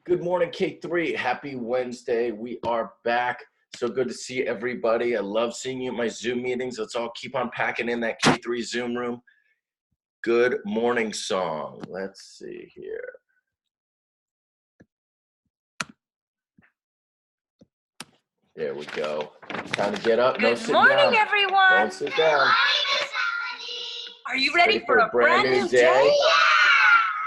Good morning, K3. Happy Wednesday. We are back. So good to see everybody. I love seeing you at my Zoom meetings. Let's all keep on packing in that K3 Zoom room. Good morning song. Let's see here. There we go. Time to get up. Good morning, everyone. Don't sit down. Are you ready for a brand new day?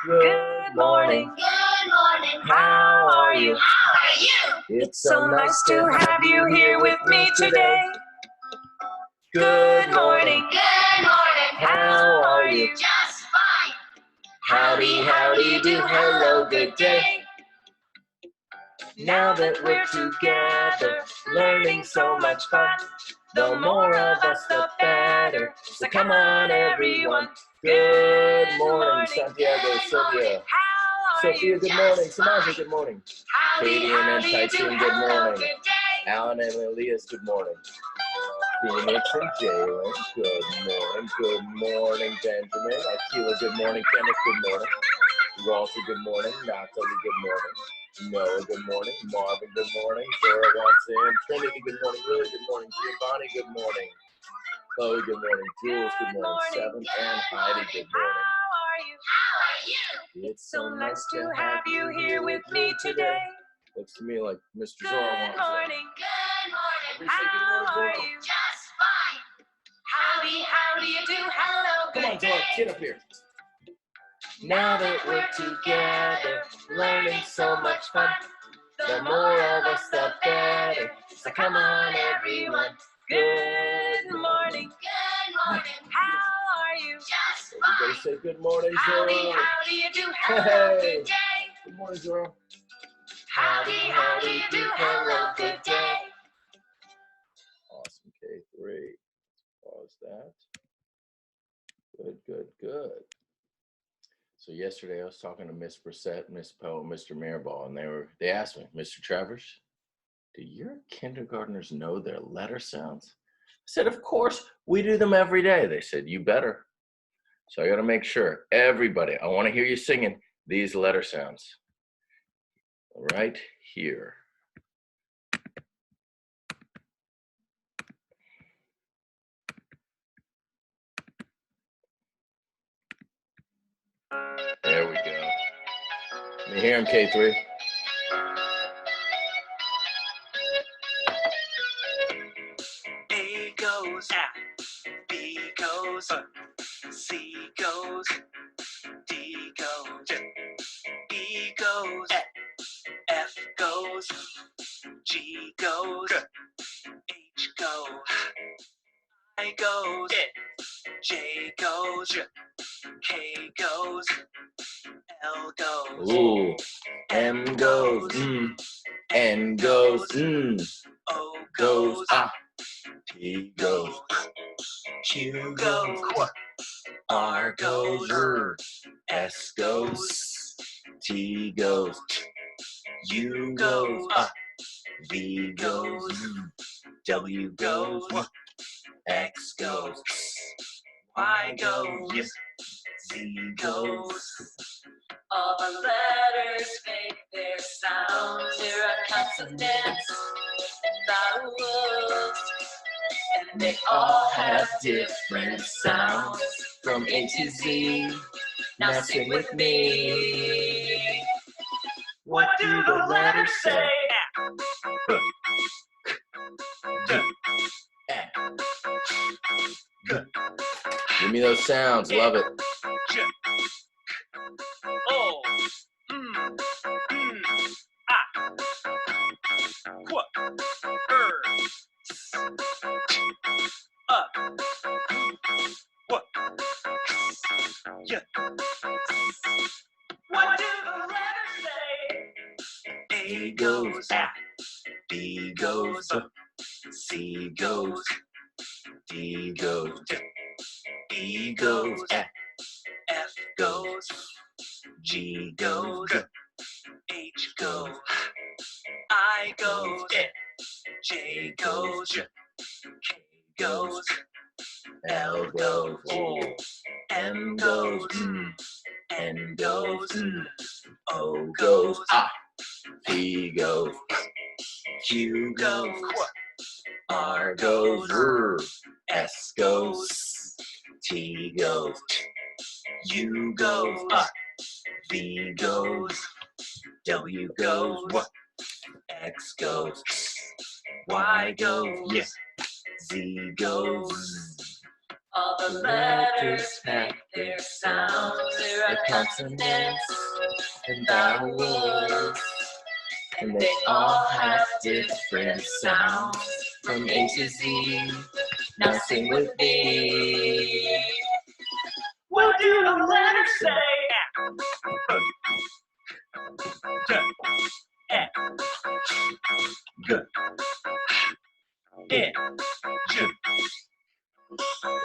Good morning. Good morning. How are you? How are you? It's so nice to have you here with me today. Good morning. Good morning. How are you? Just fine. Howdy, howdy do, hello, good day. Now that we're together, learning so much fun, the more of us, the better. So come on, everyone. Good morning, Santiago, Sylvia. How are Sophia, you? good morning. Samantha, good morning. Howdy, Katie and howdy Tyson, do, good hello, morning. good day. Alan and Elias, good morning. Phoenix and Jalen, good morning. Good morning, Benjamin. Akila, good morning. Kenneth, good morning. Walter, good morning. Natalie, good morning. Noah, good morning. Marvin, good morning. Sarah Watson, Trinity, good morning. Lily, good morning. Giovanni, good morning. Chloe, good morning. Jules, good morning. Seventh and Heidi, good morning. How are you? It's so nice to have you here with me today. Looks to me like Mr. Zora Good wants morning. Good morning. How are you? Just fine. Howdy, howdy you do, hello, Come on, good Zora, day. get up here. Now that we're together, learning so much fun, the more of us, the better. So come on, everyone. Good morning. Good morning. How are you? Just Everybody fine. say good morning, Howdy, Zora. howdy you do, hello, Hey. good day. Good morning, Zora. Howdy, howdy you do, hello, good day. Awesome, K3. Pause that. Good. So yesterday I was talking to Miss Brissette, Miss Poe, and Mr. Mirabal, and they asked me, Mr. Travers, do your kindergartners know their letter sounds? I said, of course, we do them every day. They said, you better. So I got to make sure, everybody, I want to hear you singing these letter sounds right here. There we go. Let me hear him, K3. A goes A, B goes C goes, D goes, E goes, F goes, G goes, H goes, I goes, J goes, K goes, L goes, Ooh. M goes, N goes, O goes, goes, ah. P goes, Q goes, R goes, S goes, T goes, U goes, ah. V goes, W goes, X goes, Y goes, Z goes. All the letters make their sounds. There are consonants and vowels, and they all have different sounds from A to Z. Now sing with me. What do the letters say? Give me those sounds, love it. J, O, A, Qu, S, W, Y. What do the letters say? A goes A, B goes, C goes, D goes, E goes, F goes, G goes, H goes, I goes, J goes, K goes, L goes, M goes, N goes, O goes, goes, ah. P goes, Q goes, R goes, R, S goes, T goes, U goes, V goes, W goes, X goes, Y goes, yes, Z goes. All the letters have their sounds. There are consonants and vowels, and they all have different sounds from A to Z. Now sing with me. What do the letters say? G, I, J,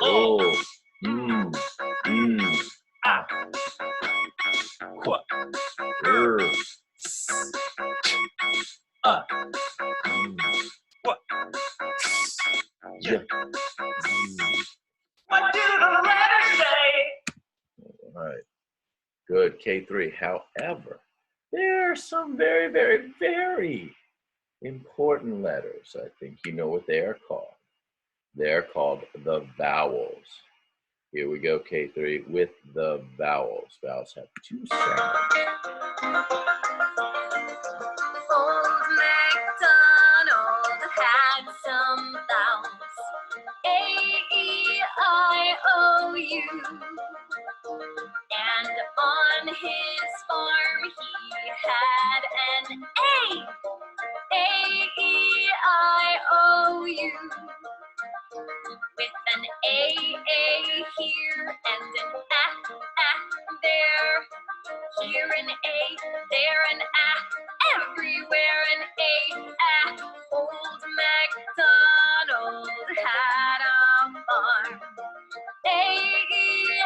O, A, Qu, R, S, What? J, Z. What do the letters say? All right, good, K3. However, there are some very, very, very important letters. I think you know what they are called. They're called the vowels. Here we go, K3, with the vowels. Vowels have two sounds. Old MacDonald had some vowels, A-E-I-O-U. And on his farm he had an A, A-E-I-O-U. With an A here and an there. Here an A, there an everywhere an A. Old MacDonald had a farm, A-E-I-O-U.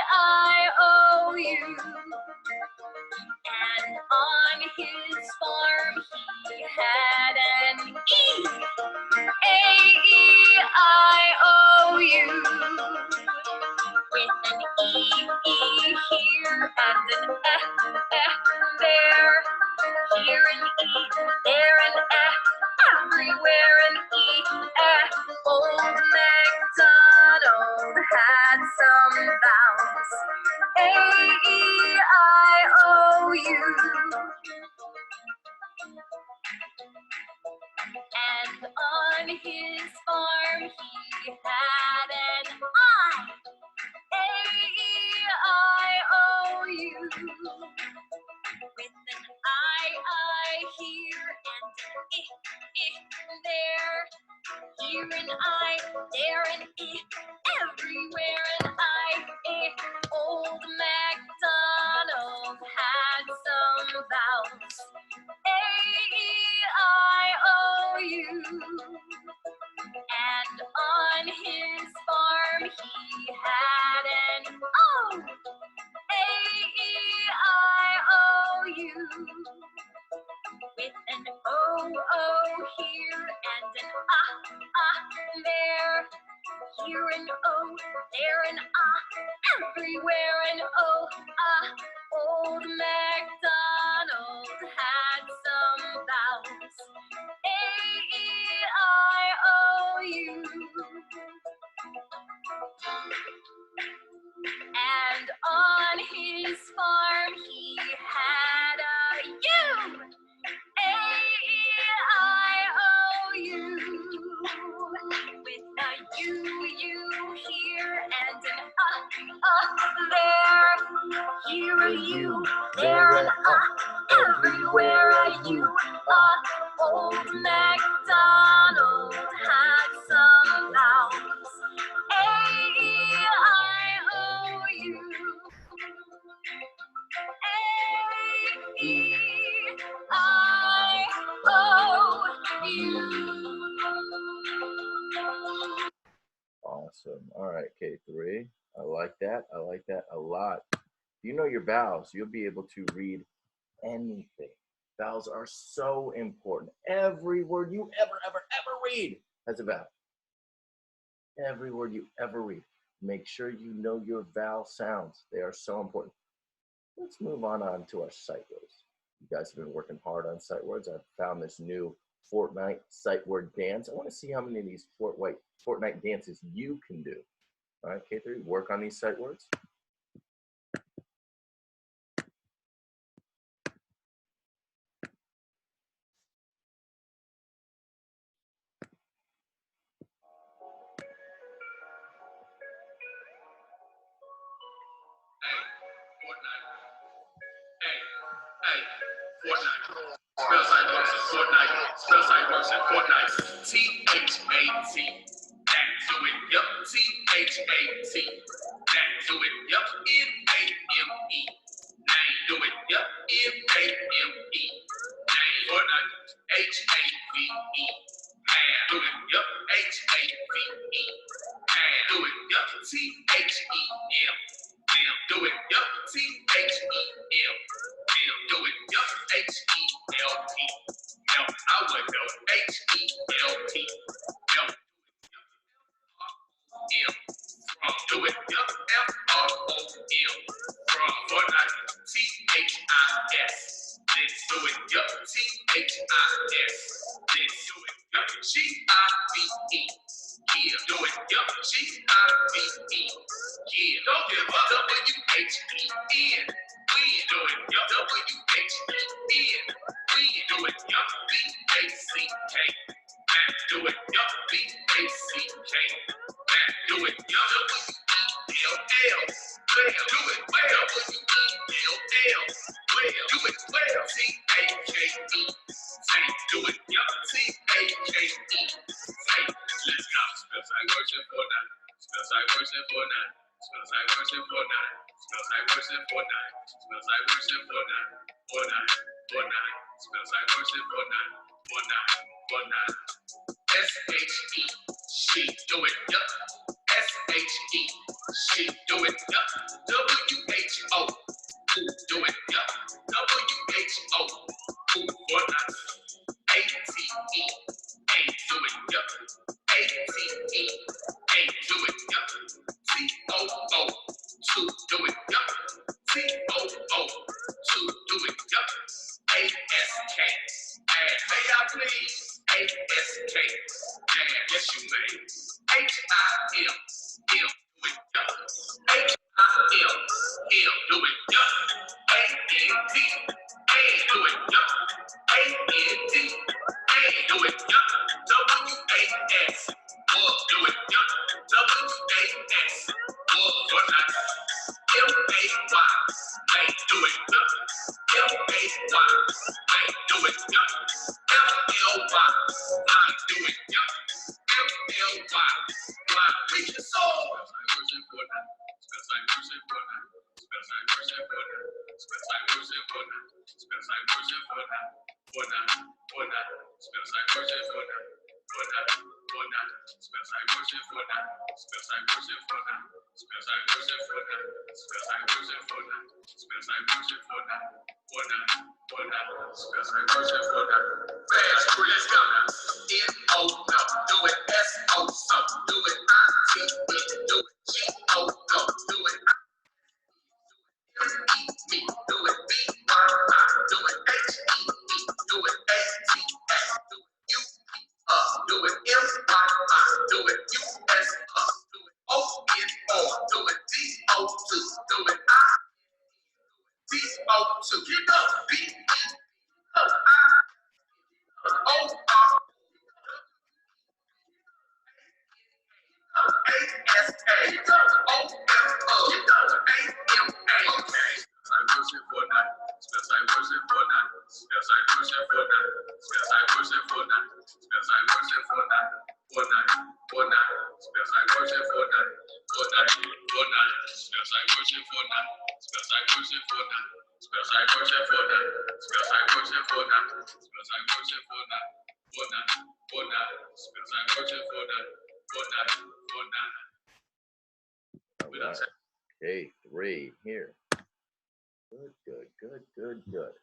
And on his farm he had an E, A-E-I-O-U. With an E here and an there. Here an E, there an everywhere an E. Old MacDonald had some vowels, A-E-I-O-U. And on his farm he had an I, A-E-I-O-U. With an I here and an there. Here an I, there an everywhere an I. Old MacDonald had some vowels, A-E-I-O-U. And on his farm he had an O, A-E-I-O-U. With an O here and an there. Here an O, there an everywhere an O. Old MacDonald had some vowels, A-E-I-O-U. And on his farm he had a U, A-E-I-O-U. With a U here and an there. Here a U, there an everywhere a U. Old MacDonald had some vowels, A-E-I-O-U. A-E-I-O-U. Awesome. All right, K3. I like that. I like that a lot. If you know your vowels, you'll be able to read anything. Vowels are so important. Every word you ever read has a vowel. Every word you ever read. Make sure you know your vowel sounds. They are so important. Let's move on to our sight words. You guys have been working hard on sight words. I've found this new Fortnite sight word dance. I want to see how many of these Fortnite dances you can do. All right, K3, work on these sight words. Fortnite. Spells like works in Fortnite. Spells like works in Fortnite. T-H-A-T. That do it, yup. T-H-A-T. That do it, yup. N-A-M-E. Name, do it, yup. N-A-M-E. Name, Fortnite. H-A-V-E. Man, do it, yup. H-A-V-E. Man, do it, yup. T-H-E-M. Them, do it, yup. T-H-E-M. Them, do it, yup. H-E-L-T. Help, I would know. H-E-L-T. Help, M. From, do it, yup. F-R-O-M. From, Fortnite. T-H-I-S. This, do it, yup. T-H-I-S. This, do it, yup. G-I-V-E. Yeah, do it, yup. G-I-V-E. Yeah, don't give up. W-H-E-N. Win, do it, yup. W-H-E-N. Win, do it, yup. B-A-C-K. Back, do it, yup. B-A-C-K. Back, do it, yup. W-E-L-L. Well, do it well. W-E-L-L. Well, do it well. T-A-K-E. Say, do it, yup. T-A-K-E. Say, let's go. Spells like worship Fortnite. Spells like worship Fortnite. Spells like worship Fortnite. Spells like worship Fortnite. Spells like worship Fortnite. Fortnite. Fortnite. Spells like worship Fortnite. Fortnite. Fortnite. S-H-E. She. Do it. Yup. S-H-E. She. Do it. Yup. W-H-O. Who. Do it. Yup. W-H-O. Who. Fortnite. A-T-E. A. Do it. Yup. A-T-E. A. Do it. Yup. T-O-O. Two. Do it. Yup. T-O-O. Two. Do it. Yup. A-S-K. And may I please? A-S-K. And yes, you may. H-I-M. M. Do it. Yup. H-I-M. M. Do it. Yup. A-N-D. A. Do it. Yup. A-N-D. A. Do it. Yup. W-A-S. Do it. Yup. W-A-S. Fortnite. M-A-Y. May. Do it. Yup. M-A-Y. May. Do it. Yup. M-L-Y. I. Do it. Yup. M-L-Y. Why? Reach your soul. Spells like worship Fortnite. Spells like worship Fortnite. Spells like worship Fortnite. Spells like worship Fortnite. Fortnite. Fortnite. Spells like worship Fortnite. Fortnite. Fortnite. Spells like worship Fortnite. Spells like worship Fortnite. Spells like worship Fortnite. Spells like worship Fortnite. Spells like worship Fortnite. Fortnite. Fortnite. Spells like worship Fortnite. Fast, let's go. N-O, no. Do it. S-O, so. Do it. I-T-E, do it. G-O, no. Do it. M-E-Me, do it. B-Y-I, do it. H-E-E, do it. A-T-A, do it. U-P, do it. M-Y-I, do it. U-S, do it. O-N-O, do it. D-O-2, do it. D-O-2, get up. B-E-I-O-R, A-S-A, O-M-O, A-M-A. Okay. Spells like worship Fortnite. Spells like worship Fortnite. Spells like worship Fortnite. Spells like worship Fortnite. Spells like worship Fortnite. Fortnite. Fortnite. Spells like worship Fortnite. Fortnite. Fortnite. Spells like worship Fortnite. Spells like worship Fortnite. Spells like worship Fortnite. Spells like worship Fortnite. Spells like worship Fortnite. Fortnite. Fortnite. Spells like worship Fortnite. Fortnite. Fortnite. All right. K3 here. Good, good, good, good, good.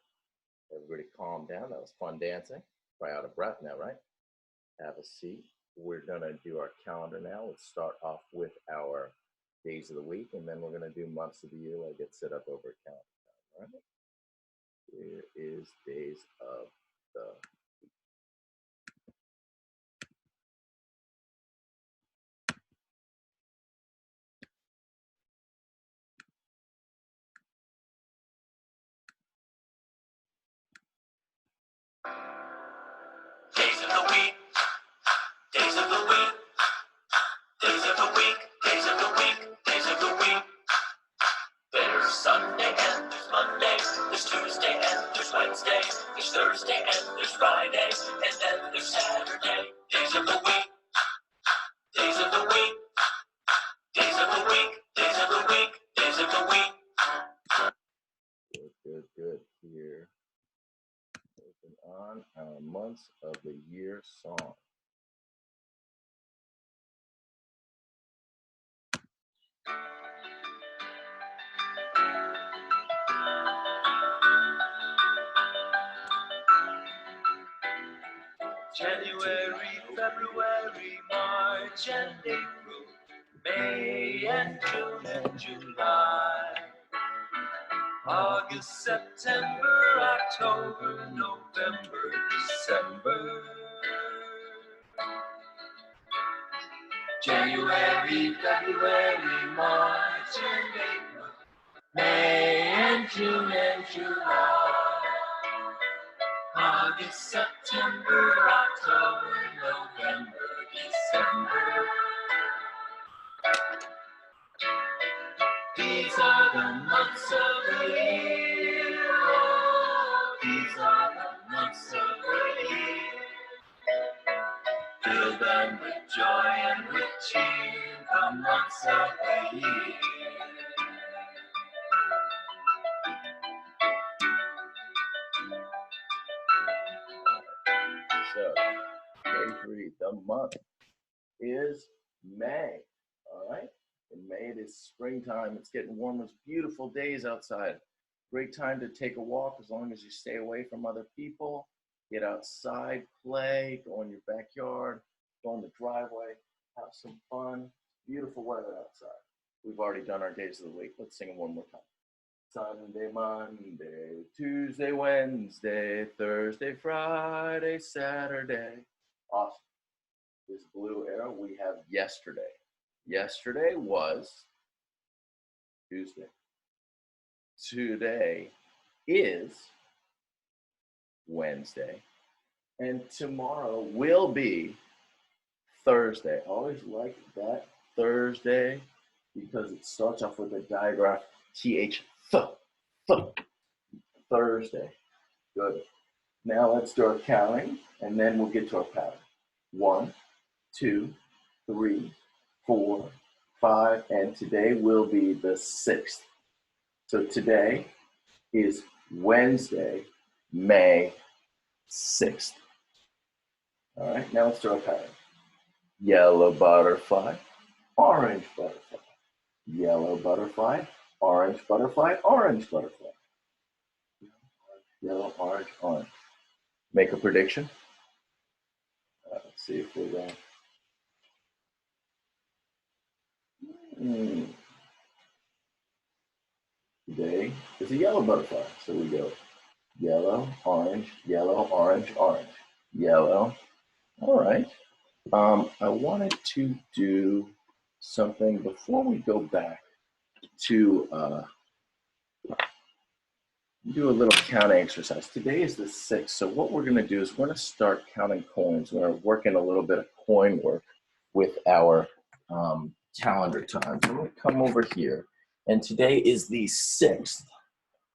Everybody calm down. That was fun dancing. Probably out of breath now, right? Have a seat. We're going to do our calendar now. Let's start off with our days of the week, and then we're going to do months of the year like it's set up over a calendar. All right? Here is days of the Days of the week, days of the week, days of the week, days of the week, days of the week. There's Sunday and there's Monday, there's Tuesday and there's Wednesday, there's Thursday and there's Friday, and then there's Saturday. Days of the week, days of the week, days of the week, days of the week, days of the week. good. Here, open on our months of the year song. January, February, March and April, May and June and July, August, September, October, November, December. January, February, March and April, May and June and July, August, September, October, November, December. These are the months of the year. Oh, these are the months of the year. Fill them with joy and with cheer, the months of the year. So, day 3, the month is May. All right. In May, it is springtime. It's getting warm. It's beautiful days outside. Great time to take a walk as long as you stay away from other people. Get outside, play, go in your backyard, go in the driveway, have some fun. Beautiful weather outside. We've already done our days of the week. Let's sing it one more time. Sunday, Monday, Tuesday, Wednesday, Thursday, Friday, Saturday. Awesome. This blue arrow, we have yesterday. Yesterday was Tuesday. Today is Wednesday. And tomorrow will be Thursday. I always like that Thursday because it starts off with a digraph TH, Thursday. Good. Now let's do our counting and then we'll get to our pattern. 1, 2, 3, 4, 5, and today will be the 6th. So today is Wednesday, May 6th. All right, now let's do our pattern. Yellow butterfly, orange butterfly, yellow butterfly, orange butterfly, orange butterfly. Yellow, orange, orange. Make a prediction. Let's see if we're going. Today is a yellow butterfly. So we go yellow, orange, orange. Yellow. All right. I wanted to do something before we go back to do a little counting exercise. Today is the 6th. So what we're going to do is we're going to start counting coins. We're working a little bit of coin work with our calendar time. So I'm going to come over here. And today is the 6th.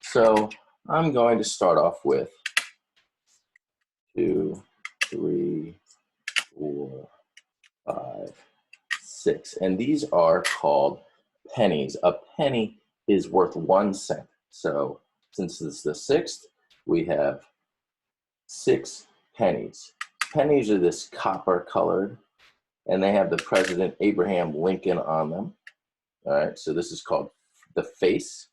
So I'm going to start off with 2, 3, 4, 5, 6. And these are called pennies. A penny is worth 1 cent. So since it's the 6th, we have 6 pennies. Pennies are this copper colored, and they have the President Abraham Lincoln on them. All right, so this is called the face.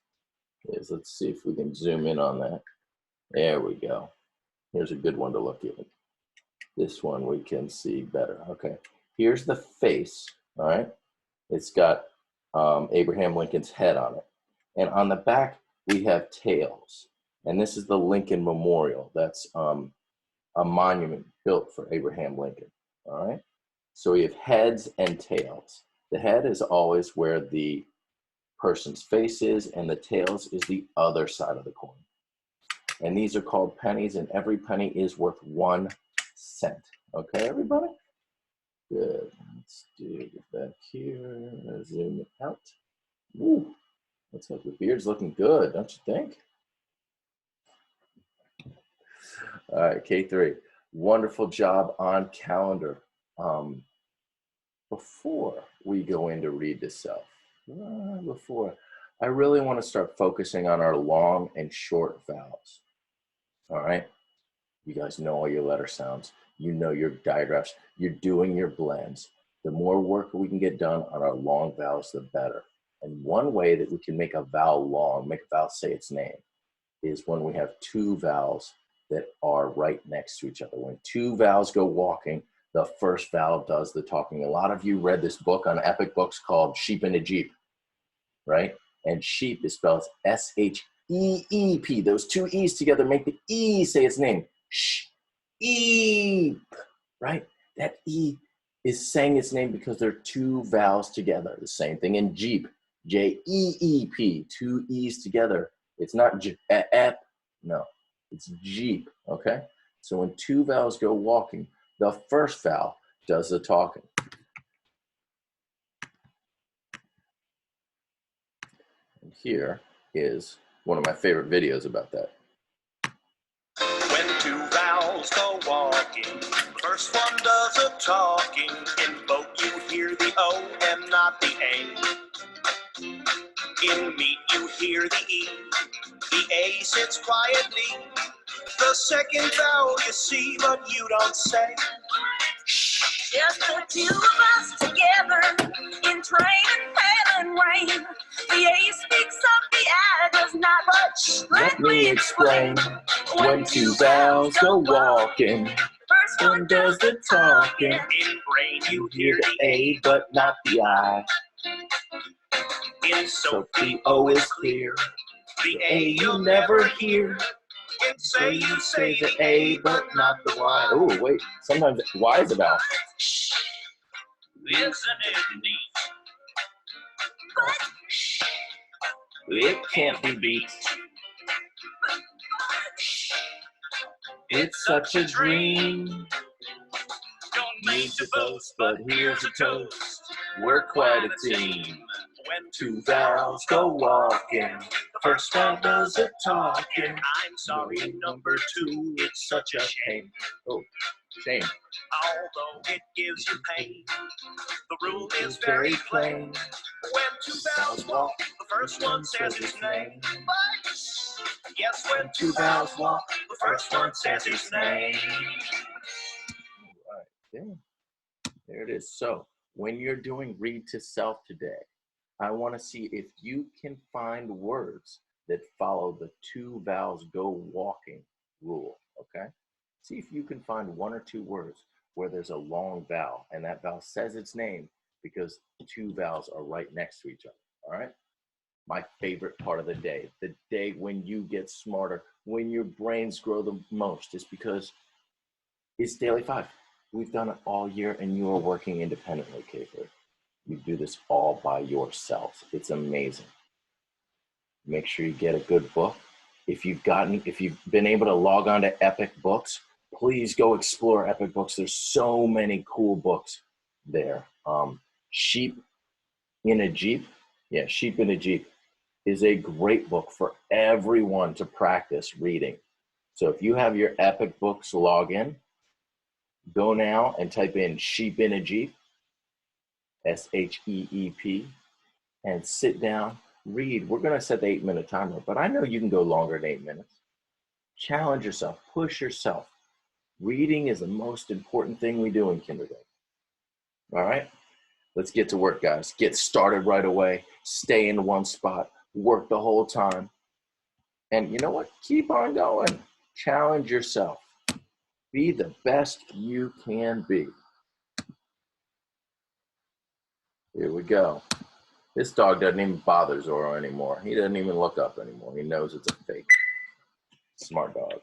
Yes, let's see if we can zoom in on that. There we go. Here's a good one to look at. This one we can see better. Okay, here's the face. All right, it's got Abraham Lincoln's head on it. And on the back, we have tails. And this is the Lincoln Memorial. That's a monument built for Abraham Lincoln, all right? So we have heads and tails. The head is always where the person's face is, and the tails is the other side of the coin. And these are called pennies, and every penny is worth 1 cent. Okay, everybody? Good. Let's do it back here. Zoom it out. Ooh, looks like the beard's looking good, don't you think? All right, K3. Wonderful job on calendar. Before we go into read to self, I really want to start focusing on our long and short vowels. All right? You guys know all your letter sounds. You know your digraphs. You're doing your blends. The more work we can get done on our long vowels, the better. And one way that we can make a vowel long, make a vowel say its name, is when we have 2 vowels that are right next to each other. When 2 vowels go walking, the first vowel does the talking. A lot of you read this book on Epic Books called Sheep in a Jeep, right? And sheep is spelled S-H-E-E-P. Those 2 E's together make the E say its name. Sheep, right? That E is saying its name because there are 2 vowels together. The same thing in Jeep, J-E-E-P, 2 E's together. It's not J-E-P, no, it's Jeep, okay? So when 2 vowels go walking, the first vowel does the talking. And here is one of my favorite videos about that. When 2 vowels go walking, the first one does the talking. In boat you hear the O and not the A. In meat you hear the E. The A sits quietly. The second vowel you see, but you don't say. Just the 2 of us together in train and hail and rain. The A speaks up, the I does not. But Let me explain. When 2 vowels go walking, first one does the talking. In brain you You hear hear the the A, but not the I. A. In So soap the O is clear. The The A A you'll never hear. In So say you you say the A, but not the Y. Oh, wait. Sometimes Y is a vowel. Isn't it neat? It can't be beat. It's such a dream. Don't mean to boast, but here's a toast. We're quite a team. When 2 vowels go walking. The first vowel does the talking. I'm sorry, number 2, it's such a shame. Oh, shame. Although it gives you pain, the rule is very plain. When 2 vowels walk, the first one says its name. Yes, when 2 vowels walk, the first one says its name. All right, there it is. So when you're doing read to self today, I want to see if you can find words that follow the 2 vowels go walking rule, okay? See if you can find 1 or 2 words where there's a long vowel and that vowel says its name because 2 vowels are right next to each other, all right? My favorite part of the day when you get smarter, when your brains grow the most, is because it's Daily 5. We've done it all year and you are working independently, K3. You do this all by yourself. It's amazing. Make sure you get a good book. If you've been able to log on to Epic Books, please go explore Epic Books. There's so many cool books there. Sheep in a Jeep. Yeah, Sheep in a Jeep is a great book for everyone to practice reading. So if you have your Epic Books login, go now and type in Sheep in a Jeep, S-H-E-E-P, and sit down, read. We're going to set the 8-minute timer, but I know you can go longer than 8 minutes. Challenge yourself, push yourself. Reading is the most important thing we do in kindergarten. All right, let's get to work, guys. Get started right away. Stay in one spot. Work the whole time. And you know what? Keep on going. Challenge yourself. Be the best you can be. Here we go. This dog doesn't even bother Zorro anymore. He doesn't even look up anymore. He knows it's a fake. Smart dog.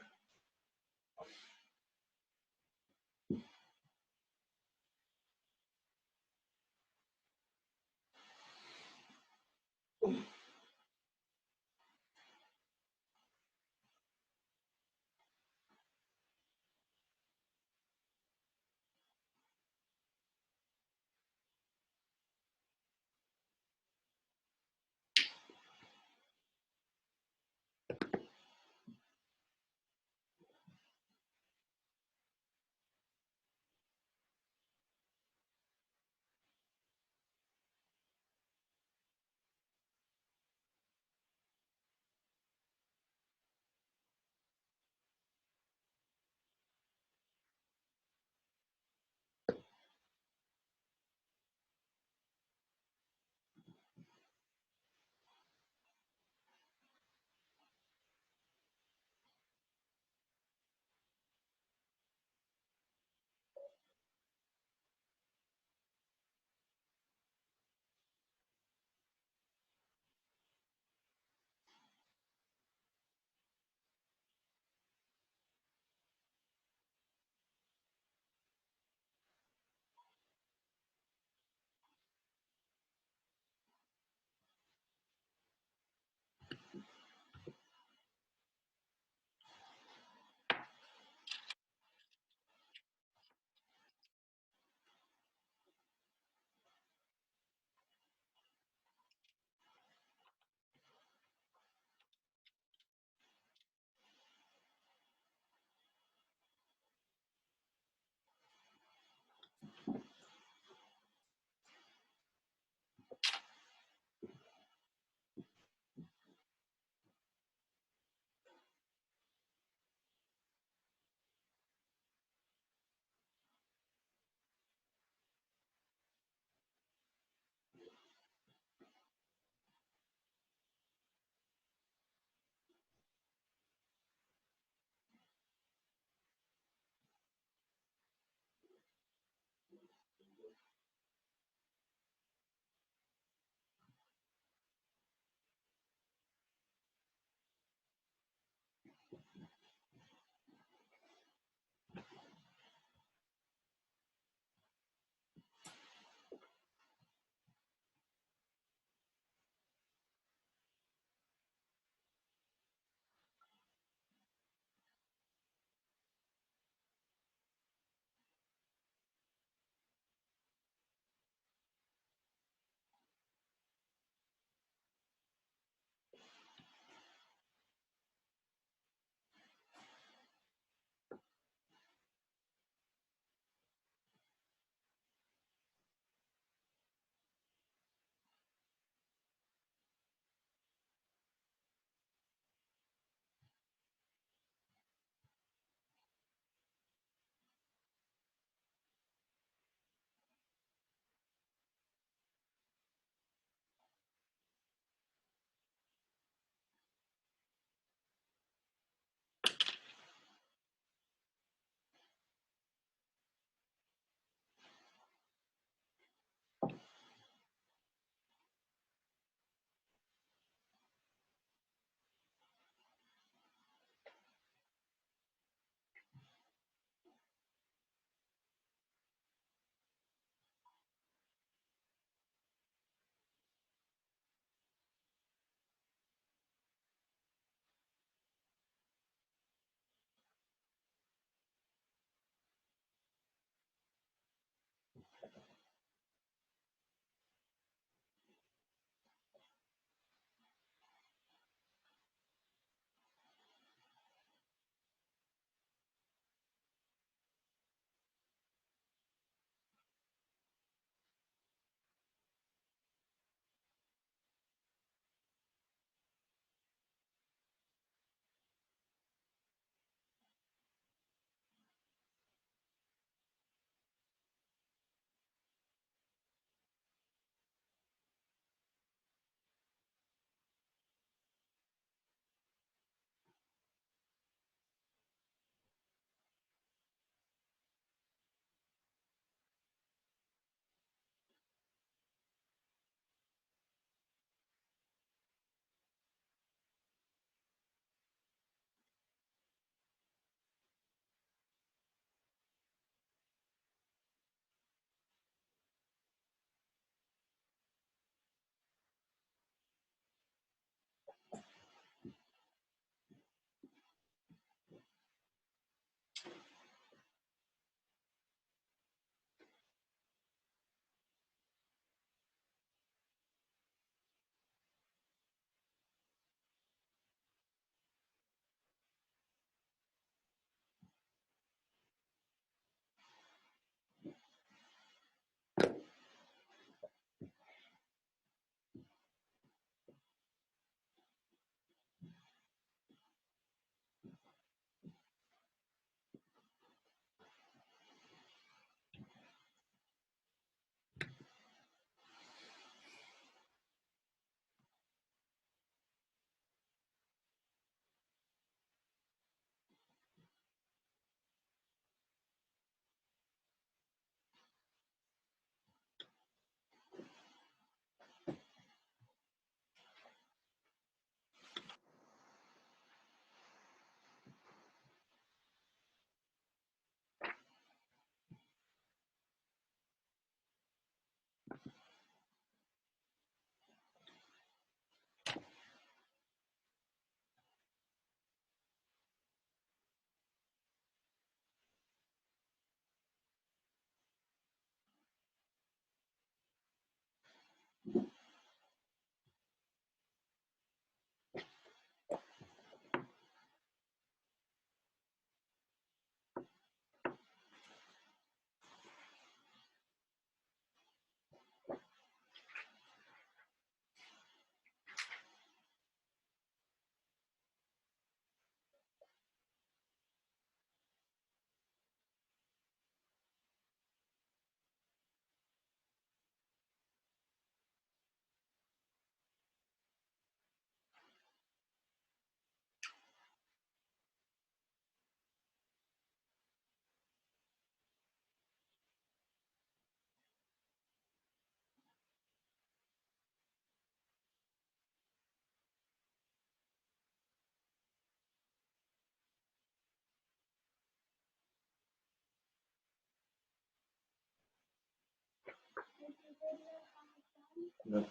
No.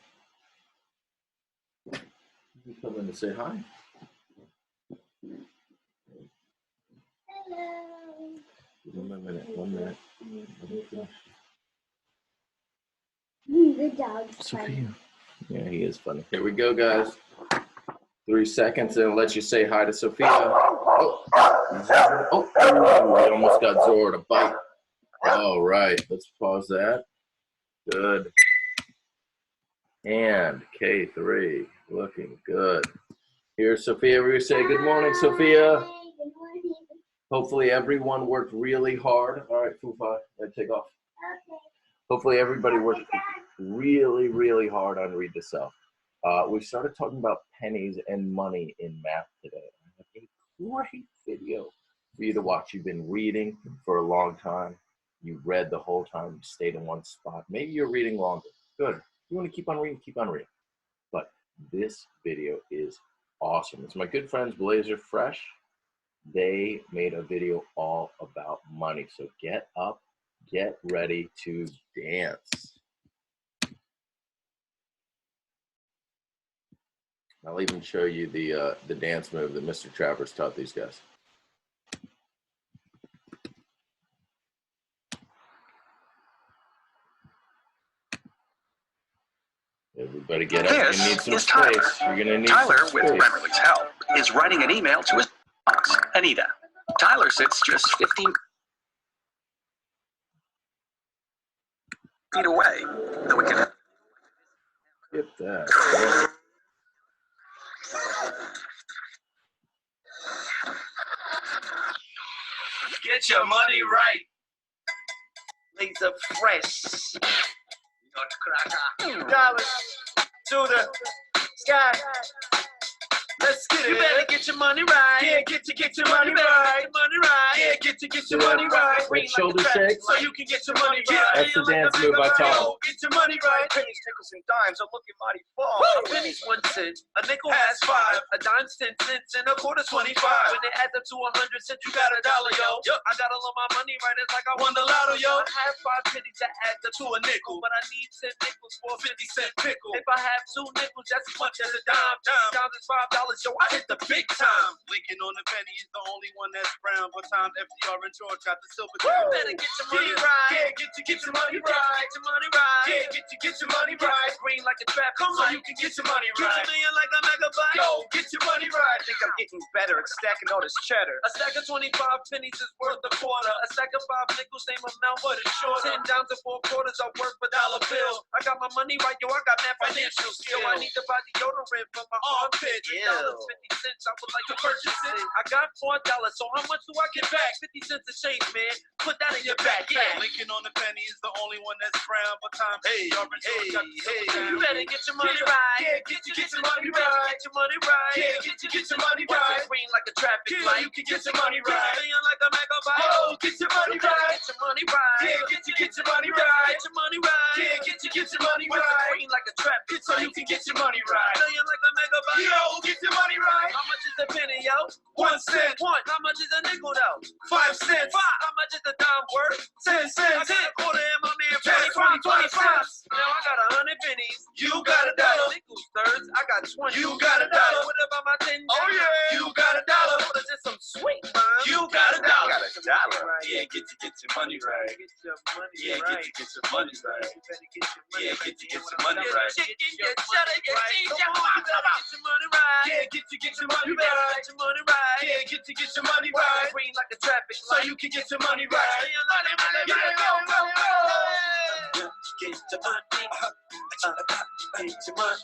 You come in to say hi. Hello. Give him a minute. 1 minute. The dog's funny. Sophia. Yeah, he is funny. Here we go, guys. 3 seconds, and I'll let you say hi to Sophia. Oh, we almost got Zora to bite. All right, let's pause that. Good. And K3, looking good. Here's Sophia. We say good morning, Sophia. Hi, good morning. Hopefully everyone worked really hard. All right, Fufa, take off. Okay. Hopefully everybody worked really, really hard on Read to Self. We started talking about pennies and money in math today. I have a great video for you to watch. You've been reading for a long time. You read the whole time. You stayed in one spot. Maybe you're reading longer. Good. You want to keep on reading? Keep on reading. But this video is awesome. It's my good friends Blazer Fresh. They made a video all about money. So get up, get ready to dance. I'll even show you the dance move that Mr. Travers taught these guys. Everybody get up. You're gonna need some space. You're gonna need Tyler, some with space. Grammarly's help, is writing an email to his box, Anita. Tyler sits just 15 feet away, though we can. Get that. Get your money right. Laser Fresh. Dollars to the sky. Let's get it. You better get your money right. Yeah, get your money right. Money right. Yeah, get your money right. That shoulder shake. So you can get your money right. That's the dance move I taught. Get your money right. Pennies, nickels, and dimes are looking mighty fall. A penny's 1 cent. A nickel has 5. A dime's 10 cents. And a quarter's 25. When they add up to 100 cents, you got $1, yo. I gotta load my money right. It's like I won the lotto, yo. I have 5 pennies that add up to a nickel, but I need 10 nickels for a 50-cent pickle. If I have 2 nickels, that's as much as a dime. 2 times is $5, yo. I hit the big time. Lincoln on the penny is the only one that's brown. But times FDR and George got the silver. You better get your money right. Yeah, get your money right. Get your money right. Yeah, get your money right. Green like a trap. Come on, you can get your money right. Get $1 million like a megabyte. Yo, get your money right. I think I'm getting better at stacking all this cheddar. A stack of 25 pennies is worth a quarter. A stack of 5 nickels, same amount, but it's shorter. 10 down to 4 quarters are worth a dollar bill. I got my money right, yo. I got that financial skill. I need to buy deodorant for my armpit. $3.50. I would like to purchase it. I got $4, so how much do I get back? 50 cents a change, man. Put that in your back. Yeah. Lincoln on the penny is the only one that's brown. But times FDR and George got the silver. You better get your money right. Yeah, get your money right. Get your money right. Yeah, get your money right. Green like a traffic light. You can get your money right. $1 million like a megabyte. Oh, get your money right. Get your money right. Yeah, get your money right. Get your money right. Yeah, get your money right. Green like a traffic light. So you can get your money right. $1 million like a megabyte. Yo, get your money right. How much is a penny, yo? 1 cent. How much is a nickel, though? 5 cents. How much is a dime worth? 10 cents. I got a quarter in my man. 20 cents. Now I got 100 pennies. You got $1. Nickels, thirds. I got 20. You got $1. What about my 10? Oh yeah. You got $1. What is this? Some sweet, man. You got $1. dollar. Yeah, get your money right. Yeah, get your money right. Yeah, get your money right. Chicken, your cheddar, your cheese, your hot dog. Get your money right. Yeah, get your money You better right. get your money right. Yeah, get your money right. Green like a traffic So light. you can get your money right. Say your money, money, Yeah, money, go, go, go. Get your money. Get your money.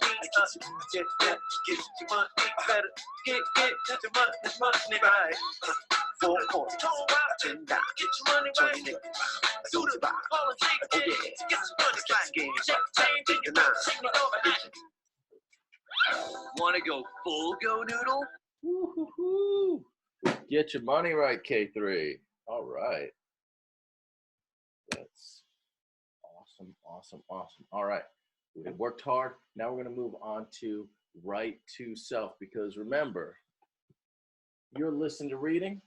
Get your money. Better get your money right. 4 quarters. $10. Get your money right. Do the ball and shake it. Get your money right. Check change in your mouth. Shake it overnight. Wanna go full go noodle? Woo-hoo-hoo. Get your money right, K3. All right. That's awesome, awesome, awesome. All right. We have worked hard. Now we're going to move on to Write to Self, because remember, you're listening to reading.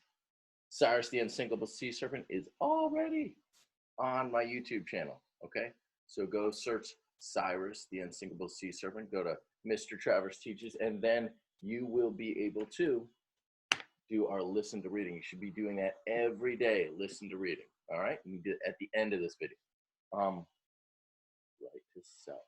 Cyrus the Unsinkable Sea Serpent is already on my YouTube channel, okay? So go search Cyrus the Unsinkable Sea Serpent. Go to Mr. Travers Teaches, and then you will be able to do our listen to reading. You should be doing that every day, listen to reading, all right? You do it at the end of this video. Write to Self.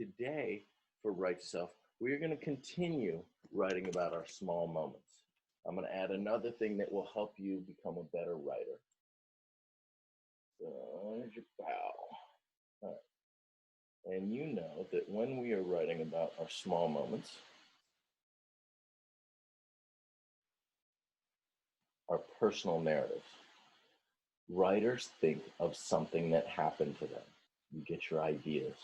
Today, for Write to Self, we're going to continue writing about our small moments. I'm going to add another thing that will help you become a better writer. So, here's your bow. All right. And you know that when we are writing about our small moments, our personal narratives, writers think of something that happened to them. You get your ideas.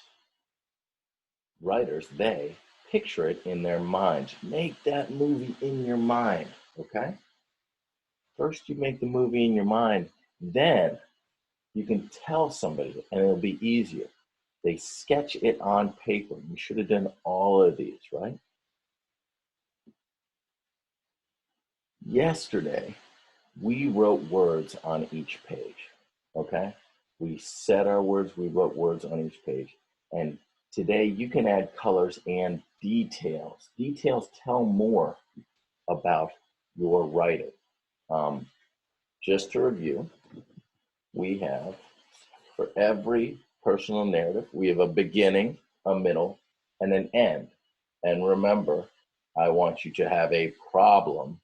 Writers, they picture it in their minds. Make that movie in your mind, okay? First, you make the movie in your mind, then you can tell somebody, and it'll be easier. They sketch it on paper. You should have done all of these, right? Yesterday, we wrote words on each page, okay? We said our words, we wrote words on each page. And today, you can add colors and details. Details tell more about your writing. Just to review, we have, for every personal narrative, we have a beginning, a middle, and an end. And remember, I want you to have a problem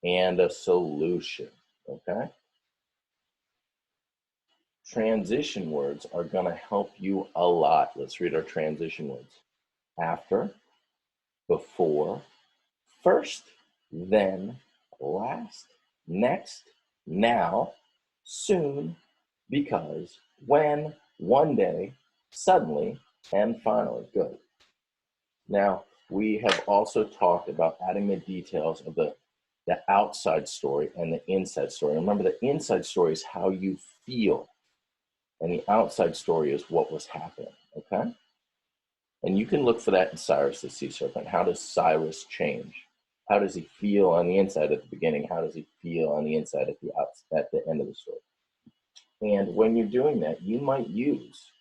and a solution, okay? Transition words are going to help you a lot. Let's read our transition words. After, before, first, then, last, next, now, soon, because, when, one day, suddenly, and finally. Good. Now, we have also talked about adding the details of the outside story and the inside story. Remember, the inside story is how you feel, and the outside story is what was happening, okay? And you can look for that in Cyrus the Sea Serpent. How does Cyrus change? How does he feel on the inside at the beginning? How does he feel on the inside at the end of the story? And when you're doing that, you might use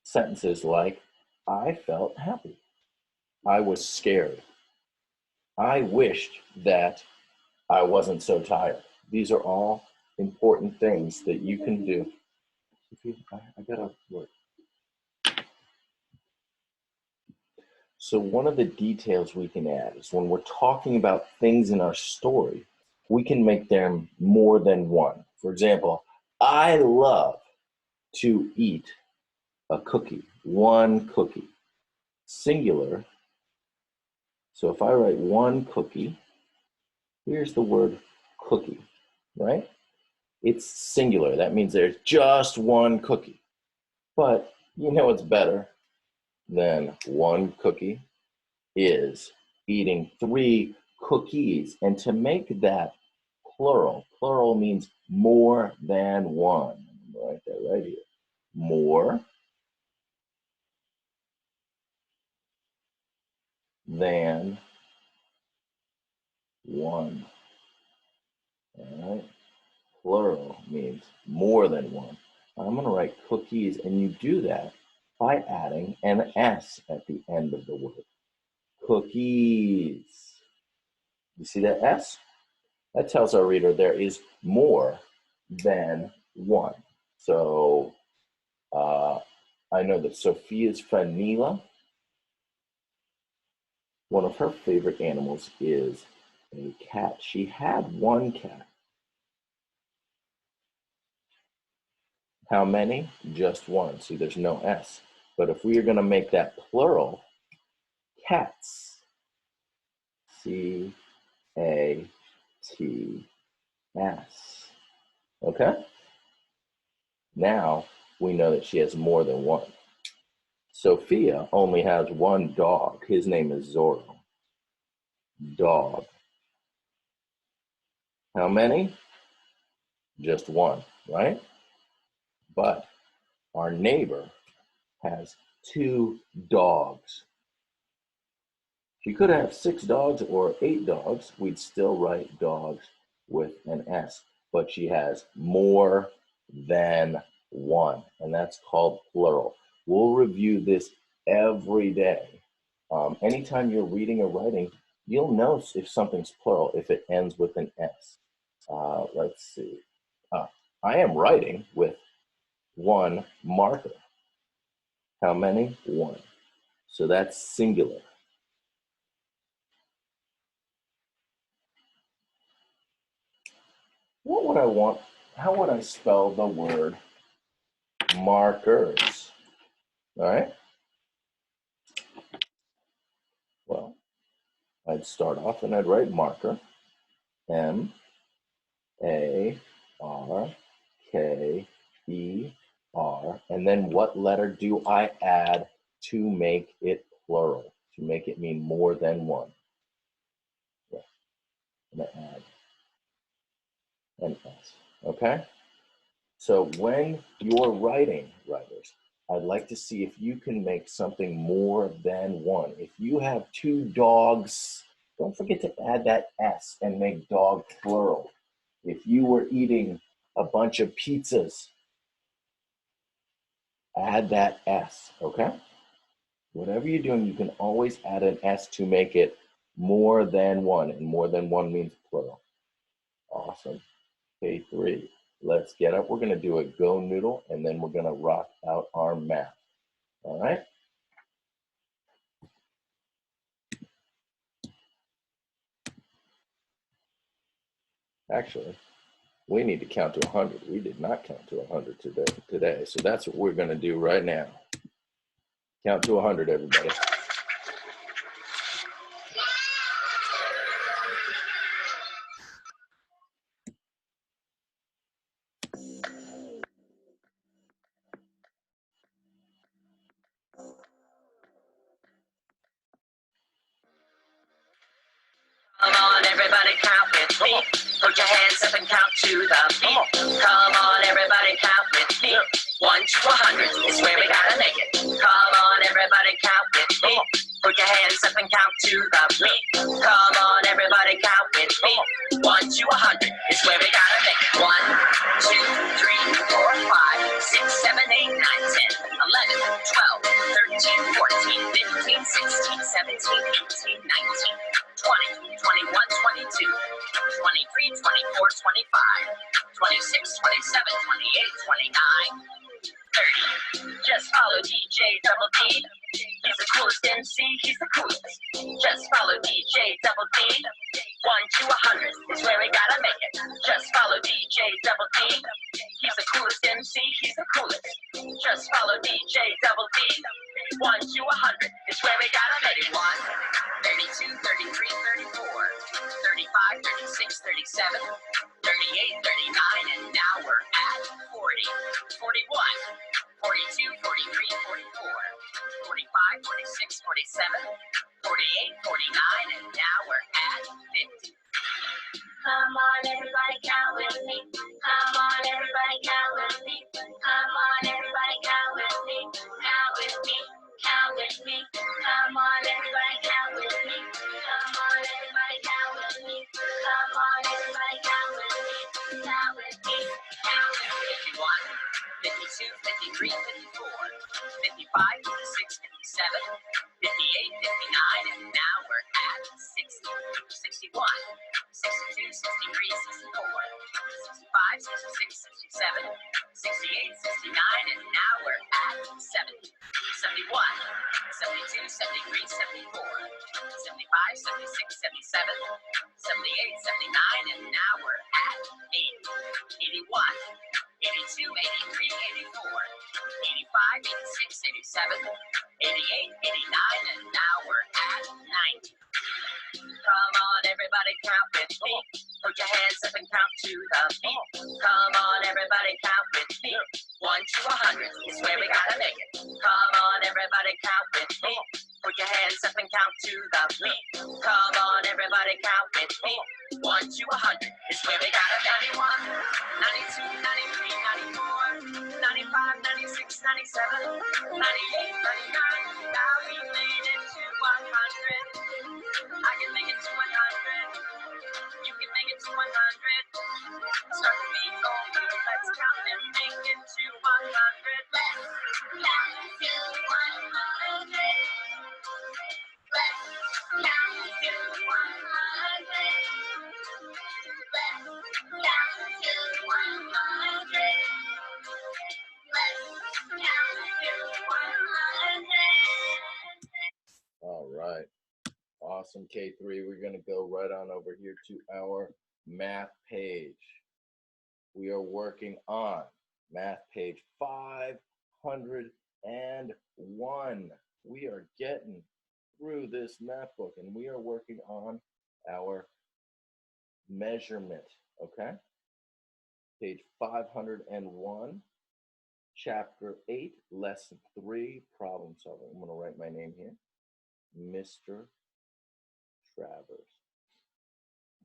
sentences like, I felt happy. I was scared. I wished that I wasn't so tired. These are all important things that you can do. I gotta work. So one of the details we can add is when we're talking about things in our story, we can make them more than one. For example, I love to eat a cookie, one cookie, singular. So if I write one cookie, here's the word cookie, right? It's singular. That means there's just one cookie. But you know what's better than one cookie is eating 3 cookies. And to make that plural, plural means more than one. I'm gonna write that right here. More than one. All right. Plural means more than one. I'm going to write cookies, and you do that by adding an S at the end of the word. Cookies. You see that S? That tells our reader there is more than one. So I know that Sophia's friend Neela, one of her favorite animals is a cat. She had one cat. How many? Just one. See, there's no S. But if we are going to make that plural, cats, C-A-T-S. Okay? Now we know that she has more than one. Sophia only has one dog. His name is Zorro. Dog. How many? Just one, right? But our neighbor has 2 dogs. She could have 6 dogs or 8 dogs. We'd still write dogs with an S. But she has more than one, and that's called plural. We'll review this every day. Anytime you're reading or writing, you'll know if something's plural if it ends with an S. Let's see. I am writing with one marker. How many? One. So that's singular. What would I want? How would I spell the word markers? All right. Well, I'd start off and I'd write marker. M-A-R-K-E-R. And then what letter do I add to make it plural? To make it mean more than one? Yeah. I'm going to add an S. Okay? So when you're writing, writers, I'd like to see if you can make something more than one. If you have 2 dogs, don't forget to add that S and make dog plural. If you were eating a bunch of pizzas, add that S, okay? Whatever you're doing, you can always add an S to make it more than one, and more than one means plural. Awesome. K3. Let's get up. We're going to do a go noodle, and then we're going to rock out our math. All right? Actually, we need to count to 100. We did not count to 100 today. So that's what we're going to do right now. Count to 100, everybody. Come on, everybody, count with me. Put your hands up and count to the beat. Come on, everybody, count with me. 1 to 100 is where we gotta make it. Come on, everybody, count with me. Put your hands up and count to the beat. Come on, everybody, count with me. 1 to 100 is where we gotta make it. 1, 2, 3, 4, 5, 6, 7, 8, 9, 10, 11, 12, 13, 14, 15, 16, 17, 18, 19, 20, 21, 22, 23, 24, 25, 26, 27, 28, 29, 30. Just follow DJ Double D. He's the coolest MC, he's the coolest. Just follow DJ Double D. 1 to 100 is where we gotta make it. Just follow DJ Double D. He's the coolest MC, he's the coolest. Just follow DJ Double D. 1 to 100 is where we gotta make it. 1, 32, 33, 34, 35, 36, 37, 38, 39, and now we're at 40, 41, 42, 43, 44, 45, 46, 47, 48, 49, and now we're at 50. Come on, everybody, count with me. Come on, everybody, count with me. Come on, everybody, count with me. Count with me. Count with me. Come on, everybody, count with me. Come on, everybody, count with me. Come on, everybody, count with me. Count with me. Count with me. 51, 52, 53, 54, 55, 56, 57, 58, 59, and now we're at 60, 61, 62, 63, 64, 65, 66, 67, 68, 69, and now we're at 70, 71, 72, 73, 74, 75, 76, 77, 78, 79, and now we're at 80, 81, 82, 83, 84, 85, 86, 87, 88, 89, and now we're at 90. Come on, everybody, count with me. Put your hands up and count to the beat. Come on, everybody, count with me. 1 to 100 is where we gotta make it. Come on, everybody, count with me. Put your hands up and count to the beat. Come on, everybody, count with me. 1 to 100 is where we gotta make it. 91, 92, 93, 94, 95, 96, 97, 98, 99. Now we made it to 100. I can make it to 100. You can make it to 100. Start the beat over. Let's count and make it to 100. Let's count to 100. Let's count to 100. Let's count to 100. Let's count to 100. All right. Awesome, K3. We're going to go right on over here to our math page. We are working on math page 501. We are getting through this math book, and we are working on our measurement, okay? Page 501, chapter 8, lesson 3, problem solving. I'm going to write my name here, Mr. Travers.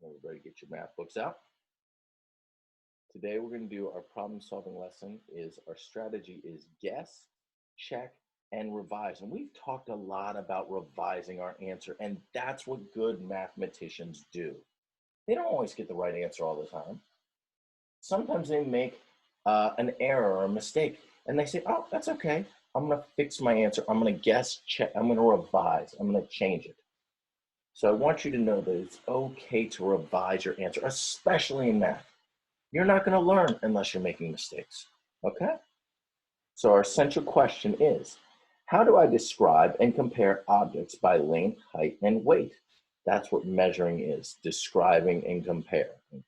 Everybody get your math books out. Today we're going to do our problem solving lesson. Our strategy is guess, check, and revise. And we've talked a lot about revising our answer, and that's what good mathematicians do. They don't always get the right answer all the time. Sometimes they make an error or a mistake, and they say, oh, that's okay. I'm going to fix my answer. I'm going to guess, check. I'm going to revise. I'm going to change it. So I want you to know that it's okay to revise your answer, especially in math. You're not going to learn unless you're making mistakes, okay? So our essential question is, how do I describe and compare objects by length, height, and weight? That's what measuring is, describing and comparing.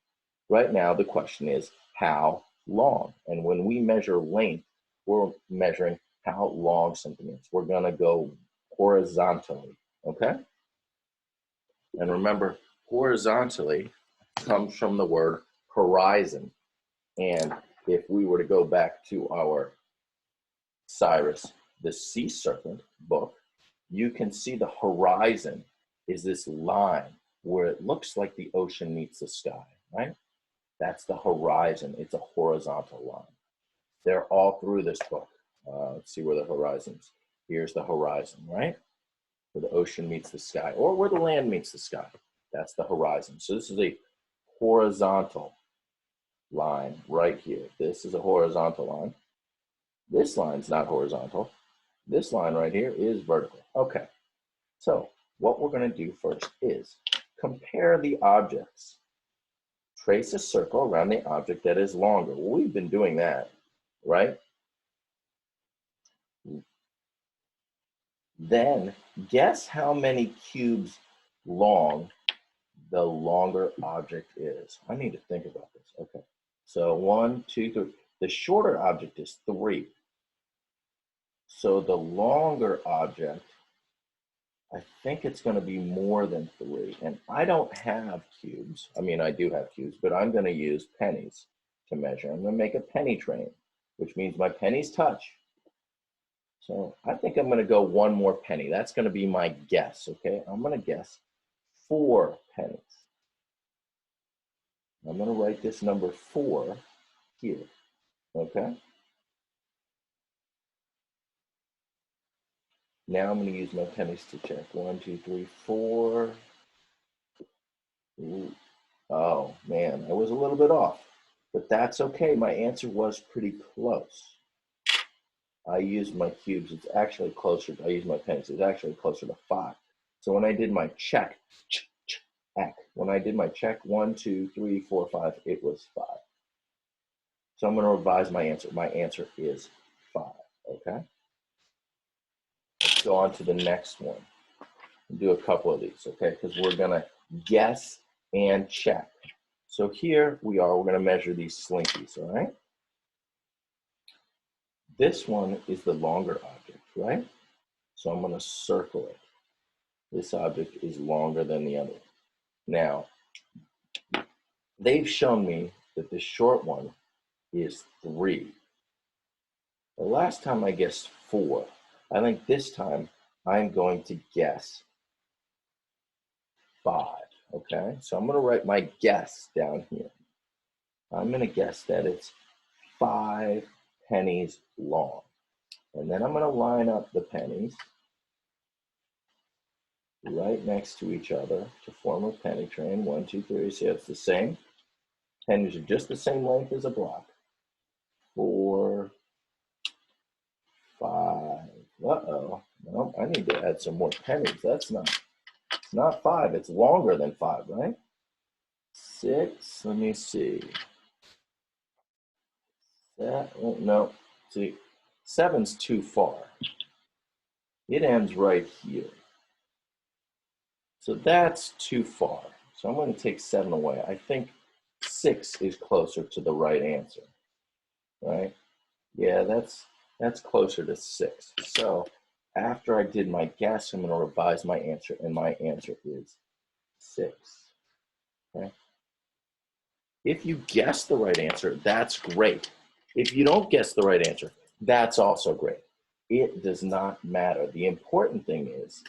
Right now, the question is, how long? And when we measure length, we're measuring how long something is. We're going to go horizontally, okay? And remember, horizontally comes from the word horizon. And if we were to go back to our Cyrus, the Sea Serpent book, you can see the horizon is this line where it looks like the ocean meets the sky, right? That's the horizon. It's a horizontal line. They're all through this book. Let's see where the horizon's. Here's the horizon, right? Where the ocean meets the sky, or where the land meets the sky. That's the horizon. So this is a horizontal line right here. This is a horizontal line. This line's not horizontal. This line right here is vertical. Okay, so what we're going to do first is compare the objects. Trace a circle around the object that is longer. Well, we've been doing that, right? Then guess how many cubes long the longer object is. I need to think about this. Okay, so 1, 2, 3. The shorter object is 3. So the longer object, I think it's going to be more than 3. And I don't have cubes. I mean, I do have cubes, but I'm going to use pennies to measure. I'm going to make a penny train, which means my pennies touch. So I think I'm going to go one more penny. That's going to be my guess, okay? I'm going to guess 4 pennies. I'm going to write this number 4 here, okay? Now I'm going to use my pennies to check. 1, 2, 3, 4. Ooh. Oh, man, I was a little bit off, but that's okay. My answer was pretty close. I used my cubes. It's actually closer. I used my pennies. It's actually closer to 5. So when I did my check, when I did my check, 1, 2, 3, 4, 5, it was 5. So I'm going to revise my answer. My answer is 5, okay? Let's go on to the next one. Do a couple of these, okay? Because we're going to guess and check. So here we are. We're going to measure these slinkies, all right? This one is the longer object, right? So I'm going to circle it. This object is longer than the other. Now, they've shown me that the short one is 3. The last time I guessed 4. I think this time I'm going to guess 5, okay? So I'm going to write my guess down here. I'm going to guess that it's 5 pennies long. And then I'm going to line up the pennies right next to each other to form a penny train. 1, 2, 3. See, it's the same. Pennies are just the same length as a block. 4, 5. Uh-oh. No, I need to add some more pennies. It's not 5. It's longer than 5, right? 6. Let me see. Oh, no. See, 7's too far. It ends right here. So that's too far. So I'm going to take 7 away. I think 6 is closer to the right answer, right? Yeah, that's closer to 6. So after I did my guess, I'm going to revise my answer, and my answer is 6. Okay? If you guess the right answer, that's great. If you don't guess the right answer, that's also great. It does not matter. The important thing is,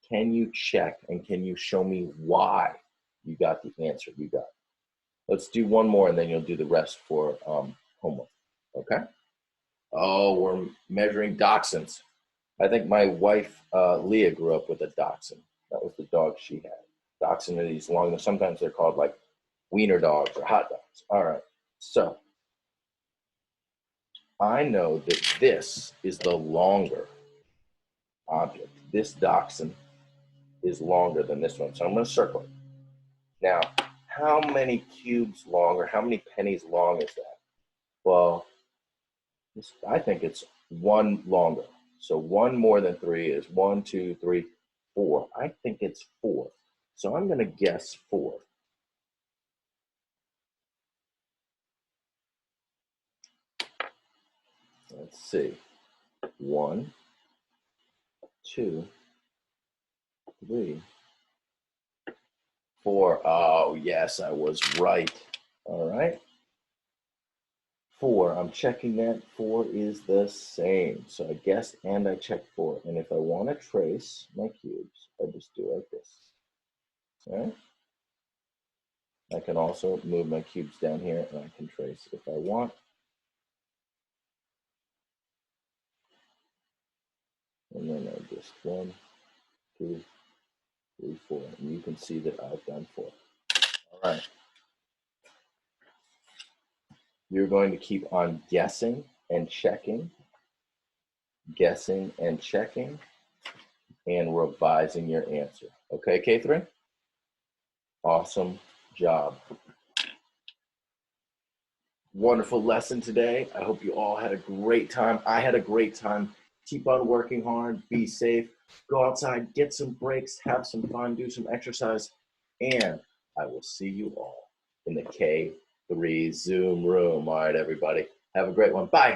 can you check and can you show me why you got the answer you got? Let's do one more and then you'll do the rest for homework, okay? Oh, we're measuring dachshunds. I think my wife, Leah, grew up with a dachshund. That was the dog she had. Dachshund are these long, sometimes they're called like wiener dogs or hot dogs. All right, so I know that this is the longer object. This dachshund is longer than this one, so I'm going to circle it. Now, how many cubes long or how many pennies long is that? Well, I think it's 1 longer. So 1 more than 3 is 1, 2, 3, 4. I think it's 4. So I'm going to guess 4. Let's see. 1, 2, 3, 4. Oh, yes, I was right. All right. 4. I'm checking that. 4 is the same. So I guessed and I checked 4. And if I want to trace my cubes, I just do like this. All right. I can also move my cubes down here and I can trace if I want. And then I just 1, 2, 3, 4. And you can see that I've done 4. All right. You're going to keep on guessing and checking, and revising your answer. Okay, K3? Awesome job. Wonderful lesson today. I hope you all had a great time. I had a great time. Keep on working hard. Be safe. Go outside, get some breaks, have some fun, do some exercise, and I will see you all in the K3 Zoom room. All right, everybody. Have a great one. Bye.